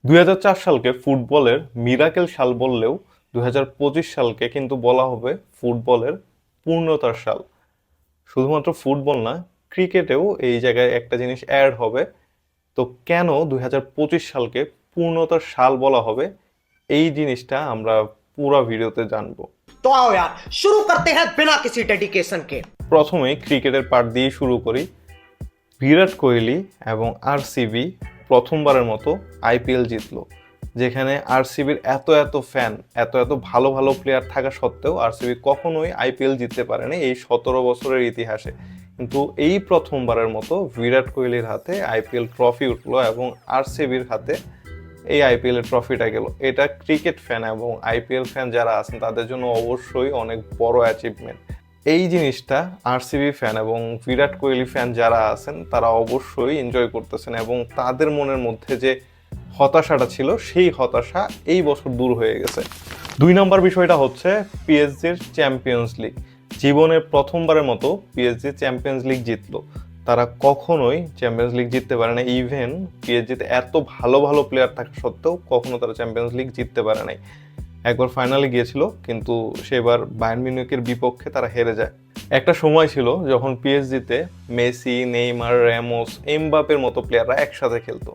2004 সালকে ফুটবলের মিরাকেল সাল বললেও 2025 সালকে কিন্তু বলা হবে ফুটবলের পূর্ণতার সাল। শুধুমাত্র ফুটবল না, ক্রিকেটেও এই জায়গায় একটা জিনিস অ্যাড হবে। তো কেন 2025 সালকে পূর্ণতার সাল বলা হবে, এই জিনিসটা আমরা পুরো ভিডিওতে জানবো। तो आओ यार शुरू करते हैं बिना किसी डेडिकेशन के। প্রথমেই ক্রিকেটের পার্ট দিয়ে শুরু করি। বিরাট কোহলি এবং আরসিবি প্রথমবারের মতো আইপিএল জিতলো, যেখানে আরসিবির এত এত ফ্যান, এত এত ভালো ভালো প্লেয়ার থাকা সত্ত্বেও আরসিবি কখনোই আইপিএল জিততে পারেনি এই 17 বছরের ইতিহাসে। কিন্তু এই প্রথমবারের মতো বিরাট কোহলির হাতে আইপিএল ট্রফি উঠলো এবং আরসিবির হাতে এই আইপিএল এর ট্রফিটা গেল। এটা ক্রিকেট ফ্যান এবং আইপিএল ফ্যান যারা আছেন তাদের জন্য অবশ্যই অনেক বড় অ্যাচিভমেন্ট। এই জিনিসটা আরসিবি ফ্যান এবং বিরাট কোহলি ফ্যান যারা আছেন তারা অবশ্যই এনজয় করতেছেন এবং তাদের মনের মধ্যে যে হতাশাটা ছিল সেই হতাশা এই বছর দূর হয়ে গেছে। 2 নম্বর বিষয়টা হচ্ছে পিএসজির চ্যাম্পিয়ন্স লিগ। জীবনের প্রথমবারের মতো পিএসজি চ্যাম্পিয়ন্স লিগ জিতলো। তারা কখনোই চ্যাম্পিয়ন্স লিগ জিততে পারে না, ইভেন পিএসজিতে এত ভালো ভালো প্লেয়ার থাকা সত্ত্বেও কখনো তারা চ্যাম্পিয়ন্স লিগ জিততে পারে নাই। একবার ফাইনালে গিয়েছিল, কিন্তু সেবার বায়ার্ন মিউনিখের বিপক্ষে তারা হেরে যায়। একটা সময় ছিল যখন পিএসজিতে মেসি, নেইমার, র্যামোস, এমবাপের মতো প্লেয়াররা একসাথে খেলতো,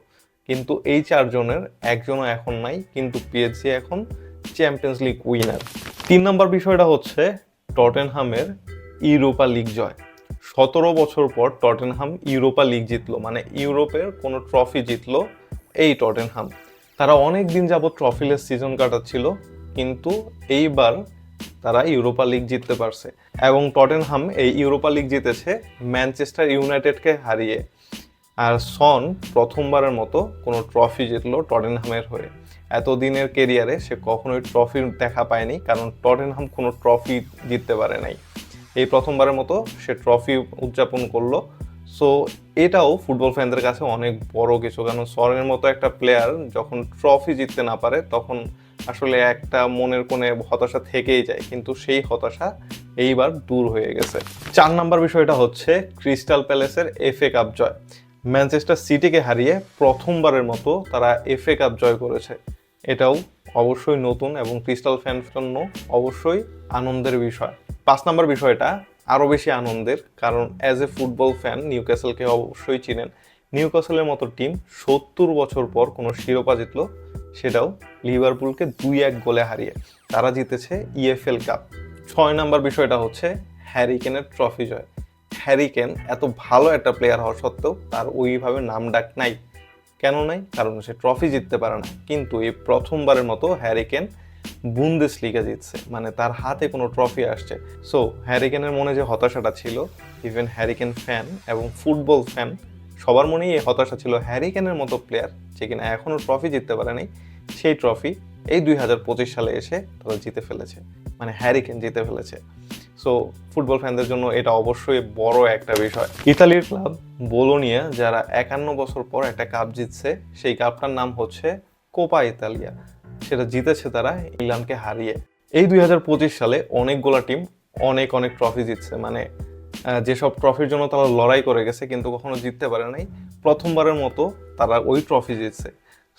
কিন্তু এই চারজনের একজনও এখন নাই, কিন্তু পিএসজি এখন চ্যাম্পিয়ন্স লিগ উইনার। 3 নম্বর বিষয়টা হচ্ছে টটেনহামের ইউরোপা লিগ জয়। 17 বছর পর টটেনহাম ইউরোপা লিগ জিতলো, মানে ইউরোপের কোনো ট্রফি জিতলো এই টটেনহাম। তারা অনেক দিন যাবত ট্রফিলেস সিজন কাটাচ্ছিল, কিন্তু এইবার তারা ইউরোপা লিগ জিততে পারছে এবং টটেনহাম এই ইউরোপা লিগ জিতেছে ম্যানচেস্টার ইউনাইটেডকে হারিয়ে। আর সন প্রথমবারের মতো কোনো ট্রফি জিতলো টটেনহামের হয়ে। এতদিনের কেরিয়ারে সে কখনোই ট্রফির দেখা পায়নি, কারণ টটেনহাম কোনো ট্রফি জিততে পারে নাই। এই প্রথমবারের মতো সে ট্রফি উদযাপন করলো। সো এটাও ফুটবল ফ্যানদের কাছে অনেক বড় কিছু, কারণ সনের মতো একটা প্লেয়ার যখন ট্রফি জিততে না পারে তখন আসলে একটা মনের কোণে হতাশা থেকেই যায়, কিন্তু সেই হতাশা এইবার দূর হয়ে গেছে। 4 নম্বর বিষয়টা হচ্ছে ক্রিস্টাল প্যালেসের এফএ কাপ জয়। ম্যানচেস্টার সিটিকে হারিয়ে প্রথমবারের মতো তারা এফএ কাপ জয় করেছে। এটাও অবশ্যই নতুন এবং ক্রিস্টাল ফ্যানের জন্য অবশ্যই আনন্দের বিষয়। 5 নম্বর বিষয়টা আরও বেশি আনন্দের, কারণ অ্যাজ এ ফুটবল ফ্যান নিউক্যাসলকে অবশ্যই চিনেন। নিউক্যাসলের মতো টিম 70 বছর পর কোনো শিরোপা জিতলো, সেটাও লিভারপুলকে 2-1 গোলে হারিয়ে। তারা জিতেছে ইএফএল কাপ। 6 নম্বর বিষয়টা হচ্ছে হ্যারি কেনের ট্রফি জয়। হ্যারি কেন এত ভালো একটা প্লেয়ার হওয়া সত্ত্বেও তার ওইভাবে নাম ডাক নাই। কেন নাই? কারণ সে ট্রফি জিততে পারে না। কিন্তু এই প্রথমবারের মতো হ্যারি কেন বুন্দেসলিগা জিতছে, মানে তার হাতে কোনো ট্রফি আসছে। সো হ্যারি কেনের মনে যে হতাশাটা ছিল, ইভেন হ্যারি কেন ফ্যান এবং ফুটবল ফ্যান সবার মনেই এই হতাশা ছিল, হ্যারি কেনের মতো প্লেয়ার যে কিনা এখনও ট্রফি জিততে পারে নাই, সেই ট্রফি এই 2025 সালে এসে তারা জিতে ফেলেছে, মানে হ্যারি কেন জিতে ফেলেছে। সো ফুটবল ফ্যানদের জন্য এটা অবশ্যই বড় একটা বিষয়। ইতালির ক্লাব বোলোনিয়া যারা 51 বছর পর একটা কাপ জিতছে, সেই কাপটার নাম হচ্ছে কোপা ইতালিয়া। সেটা জিতেছে তারা ইংল্যান্ডকে হারিয়ে। এই 2025 সালে অনেকগুলা টিম অনেক অনেক ট্রফি জিতছে, মানে যেসব ট্রফির জন্য তারা লড়াই করে গেছে কিন্তু কখনো জিততে পারে নাই, প্রথমবারের মতো তারা ওই ট্রফি জিতছে।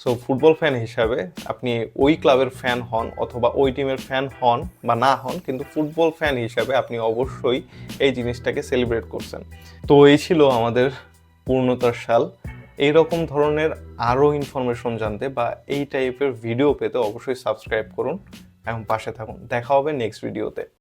সো ফুটবল ফ্যান হিসাবে আপনি ওই ক্লাবের ফ্যান হন অথবা ওই টিমের ফ্যান হন বা না হন, কিন্তু ফুটবল ফ্যান হিসাবে আপনি অবশ্যই এই জিনিসটাকে সেলিব্রেট করছেন। তো এই ছিল আমাদের পূর্ণতার সাল। এইরকম ধরনের আরও ইনফরমেশন জানতে বা এই টাইপের ভিডিও পেতে অবশ্যই সাবস্ক্রাইব করুন এবং পাশে থাকুন। দেখা হবে নেক্সট ভিডিওতে।